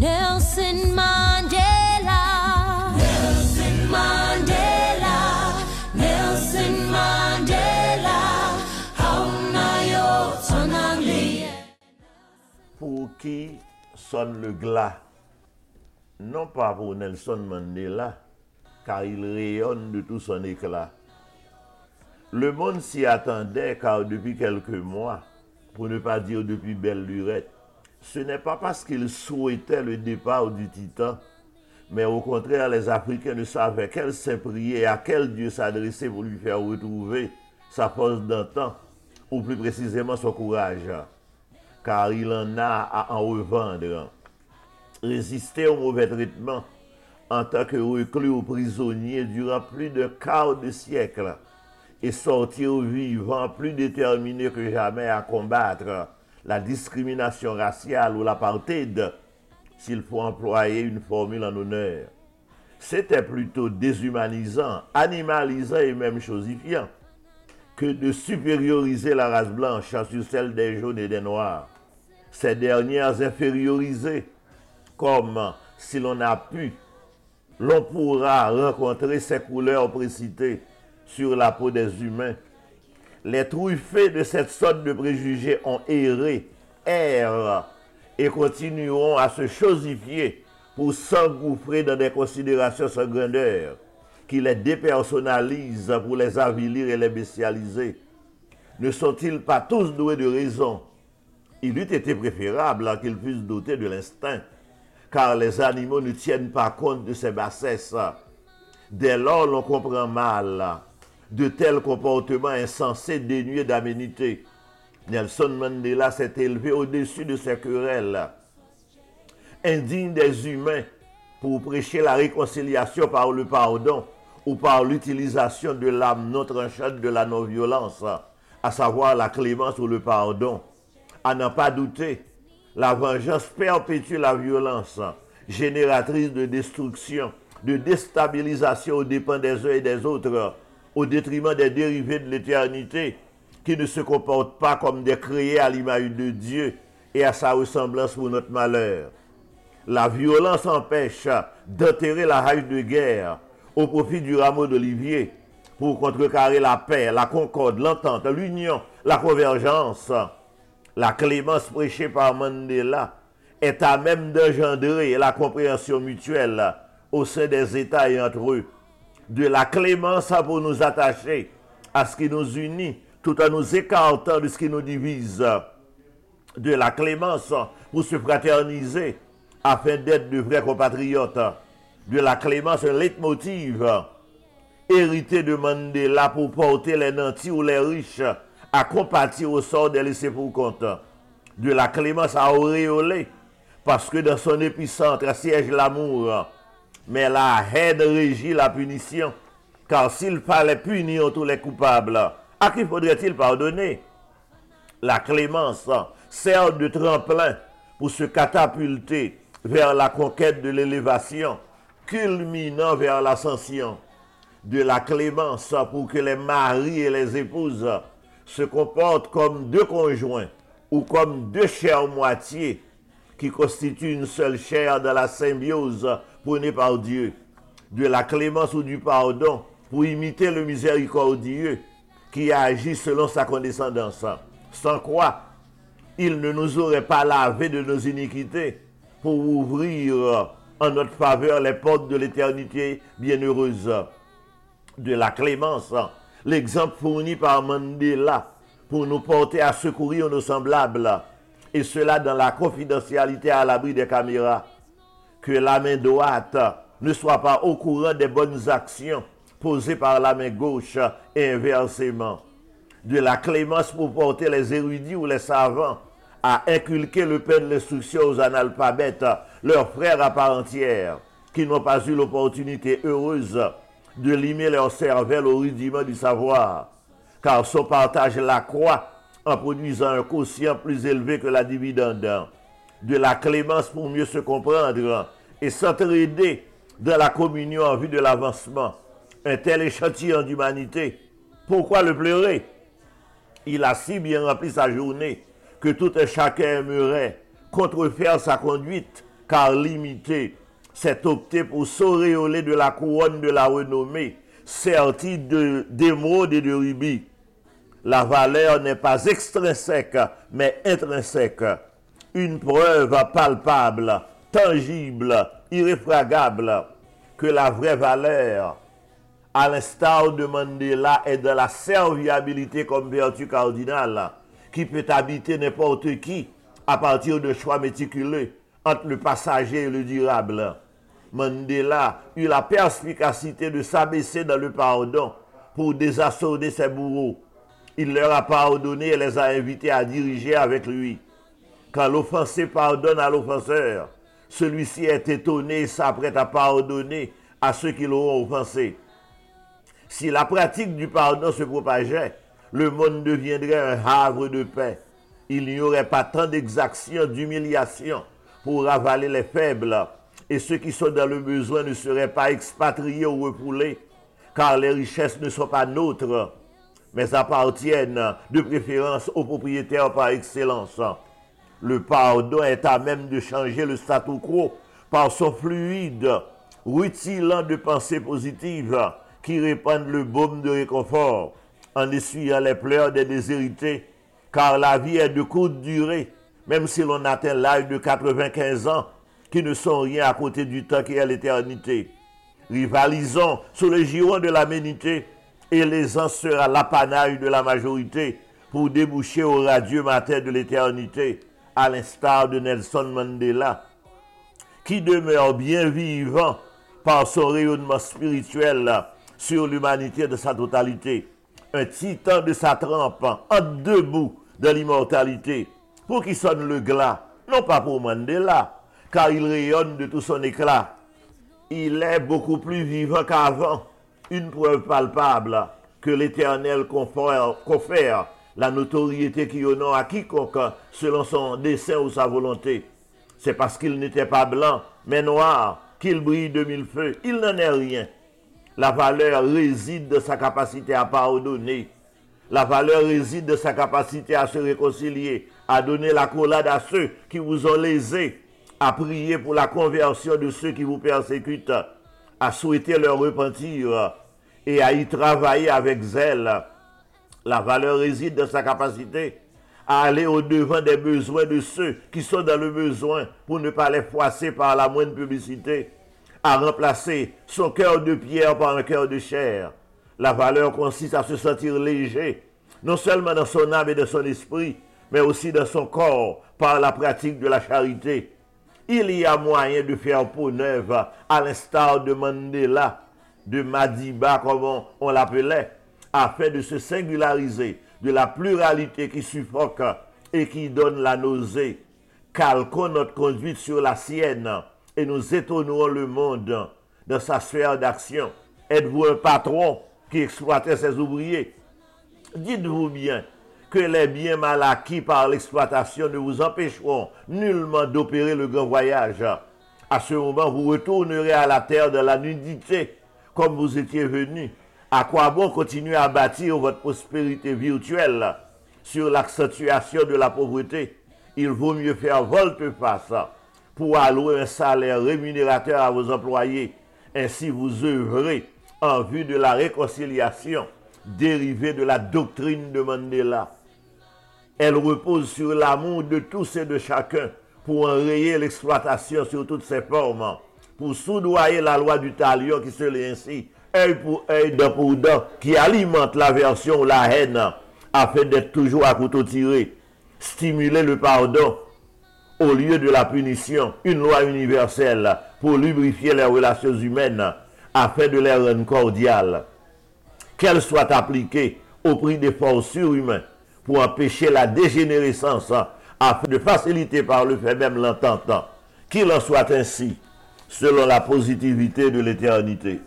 Nelson Mandela, Nelson Mandela, Nelson Mandela, hauna yo tonali. Pour qui sonne le glas? Non pas pour Nelson Mandela, car il rayonne de tout son éclat. Le monde s'y attendait, car depuis quelques mois, pour ne pas dire depuis belle lurette, ce n'est pas parce qu'ils souhaitaient le départ du titan, mais au contraire, les Africains ne savaient quel saint prier et à quel Dieu s'adresser pour lui faire retrouver sa force d'antan, ou plus précisément son courage, car il en a à en revendre. Résister au mauvais traitement en tant que reclus ou prisonnier durant plus d'un quart de siècle et sortir vivant plus déterminé que jamais à combattre la discrimination raciale ou l'apartheid, s'il faut employer une formule en honneur. C'était plutôt déshumanisant, animalisant et même chosifiant que de supérioriser la race blanche sur celle des jaunes et des noirs, ces dernières infériorisées, comme si l'on a pu, l'on pourra rencontrer ces couleurs précitées sur la peau des humains. Les truffés de cette sorte de préjugés ont erré, errent et continueront à se chosifier pour s'engouffrer dans des considérations sans grandeur qui les dépersonnalisent pour les avilir et les bestialiser. Ne sont-ils pas tous doués de raison? Il eût été préférable qu'ils fussent dotés de l'instinct, car les animaux ne tiennent pas compte de ces bassesses. Dès lors, l'on comprend mal de tels comportements insensés dénués d'aménité. Nelson Mandela s'est élevé au-dessus de ces querelles, indigne des humains, pour prêcher la réconciliation par le pardon ou par l'utilisation de l'âme non tranchante de la non-violence, à savoir la clémence ou le pardon. À n'en pas douter, la vengeance perpétue la violence, génératrice de destruction, de déstabilisation aux dépens des uns et des autres, au détriment des dérivés de l'éternité, qui ne se comportent pas comme des créés à l'image de Dieu et à sa ressemblance pour notre malheur. La violence empêche d'enterrer la hache de guerre au profit du rameau d'olivier pour contrecarrer la paix, la concorde, l'entente, l'union, la convergence. La clémence prêchée par Mandela est à même d'engendrer la compréhension mutuelle au sein des États et entre eux. De la clémence pour nous attacher à ce qui nous unit tout en nous écartant de ce qui nous divise. De la clémence pour se fraterniser afin d'être de vrais compatriotes. De la clémence, un leitmotiv hérité de Mandela pour porter les nantis ou les riches à compatir au sort des laissés pour compte. De la clémence à auréoler, parce que dans son épicentre siège l'amour, mais la haine régit la punition, car s'il fallait punir tous les coupables, à qui faudrait-il pardonner? La clémence sert de tremplin pour se catapulter vers la conquête de l'élévation, culminant vers l'ascension. De la clémence pour que les maris et les épouses se comportent comme deux conjoints ou comme deux chairs moitiés qui constituent une seule chair dans la symbiose prônée par Dieu. De la clémence ou du pardon pour imiter le miséricordieux qui agit selon sa condescendance, sans quoi il ne nous aurait pas lavé de nos iniquités pour ouvrir en notre faveur les portes de l'éternité bienheureuse. De la clémence, l'exemple fourni par Mandela pour nous porter à secourir nos semblables, et cela dans la confidentialité à l'abri des caméras. Que la main droite ne soit pas au courant des bonnes actions posées par la main gauche et inversement. De la clémence pour porter les érudits ou les savants à inculquer le pain de l'instruction aux analphabètes, leurs frères à part entière, qui n'ont pas eu l'opportunité heureuse de limer leur cervelle au rudiment du savoir, car son partage la croît en produisant un quotient plus élevé que la dividende. De la clémence pour mieux se comprendre et s'entraider dans la communion en vue de l'avancement. Un tel échantillon d'humanité, pourquoi le pleurer? Il a si bien rempli sa journée que tout un chacun aimerait contrefaire sa conduite, car limité, c'est opté pour s'auréoler de la couronne de la renommée, sertie d'émeraude et de rubis. La valeur n'est pas extrinsèque, mais intrinsèque. Une preuve palpable, tangible, irréfragable, que la vraie valeur, à l'instar de Mandela, est dans la serviabilité comme vertu cardinale, qui peut habiter n'importe qui à partir de choix méticuleux entre le passager et le durable. Mandela eut la perspicacité de s'abaisser dans le pardon pour désassorder ses bourreaux. Il leur a pardonné et les a invités à diriger avec lui. Quand l'offensé pardonne à l'offenseur, celui-ci est étonné et s'apprête à pardonner à ceux qui l'auront offensé. Si la pratique du pardon se propageait, le monde deviendrait un havre de paix. Il n'y aurait pas tant d'exactions, d'humiliations pour ravaler les faibles, et ceux qui sont dans le besoin ne seraient pas expatriés ou refoulés, car les richesses ne sont pas nôtres, mais appartiennent de préférence aux propriétaires par excellence. Le pardon est à même de changer le statu quo par son fluide, rutilant de pensées positives qui répandent le baume de réconfort en essuyant les pleurs des déshérités, car la vie est de courte durée, même si l'on atteint l'âge de 95 ans, qui ne sont rien à côté du temps qui est l'éternité. Rivalisons sur le giron de l'aménité, et l'aisance sera l'apanage de la majorité pour déboucher au radieux matin de l'éternité, à l'instar de Nelson Mandela, qui demeure bien vivant par son rayonnement spirituel sur l'humanité de sa totalité. Un titan de sa trempe, en debout de l'immortalité, pour qu'il sonne le glas, non pas pour Mandela, car il rayonne de tout son éclat. Il est beaucoup plus vivant qu'avant, une preuve palpable que l'Éternel confère la notoriété qui honore à quiconque selon son dessein ou sa volonté. C'est parce qu'il n'était pas blanc, mais noir, qu'il brille de mille feux. Il n'en est rien. La valeur réside de sa capacité à pardonner. La valeur réside de sa capacité à se réconcilier, à donner l'accolade à ceux qui vous ont lésés, à prier pour la conversion de ceux qui vous persécutent, à souhaiter leur repentir et à y travailler avec zèle. La valeur réside dans sa capacité à aller au-devant des besoins de ceux qui sont dans le besoin pour ne pas les froisser par la moindre publicité, à remplacer son cœur de pierre par un cœur de chair. La valeur consiste à se sentir léger, non seulement dans son âme et dans son esprit, mais aussi dans son corps par la pratique de la charité. Il y a moyen de faire peau neuve, à l'instar de Mandela, de Madiba, comme on l'appelait, afin de se singulariser de la pluralité qui suffoque et qui donne la nausée. Calquons notre conduite sur la sienne et nous étonnons le monde dans sa sphère d'action. Êtes-vous un patron qui exploitait ses ouvriers? Dites-vous bien que les biens mal acquis par l'exploitation ne vous empêcheront nullement d'opérer le grand voyage. À ce moment, vous retournerez à la terre de la nudité comme vous étiez venu. À quoi bon continuer à bâtir votre prospérité virtuelle sur l'accentuation de la pauvreté? Il vaut mieux faire volte-face pour allouer un salaire rémunérateur à vos employés. Ainsi vous œuvrez en vue de la réconciliation dérivée de la doctrine de Mandela. Elle repose sur l'amour de tous et de chacun pour enrayer l'exploitation sous toutes ses formes, pour soudoyer la loi du talion qui se lit ainsi, œil pour œil, dent pour dent, qui alimente l'aversion ou la haine, afin d'être toujours à couteau tiré. Stimuler le pardon au lieu de la punition, une loi universelle pour lubrifier les relations humaines, afin de les rendre cordiales. Qu'elles soient appliquées au prix d'efforts surhumains pour empêcher la dégénérescence, afin de faciliter par le fait même l'entente. Qu'il en soit ainsi, selon la positivité de l'éternité.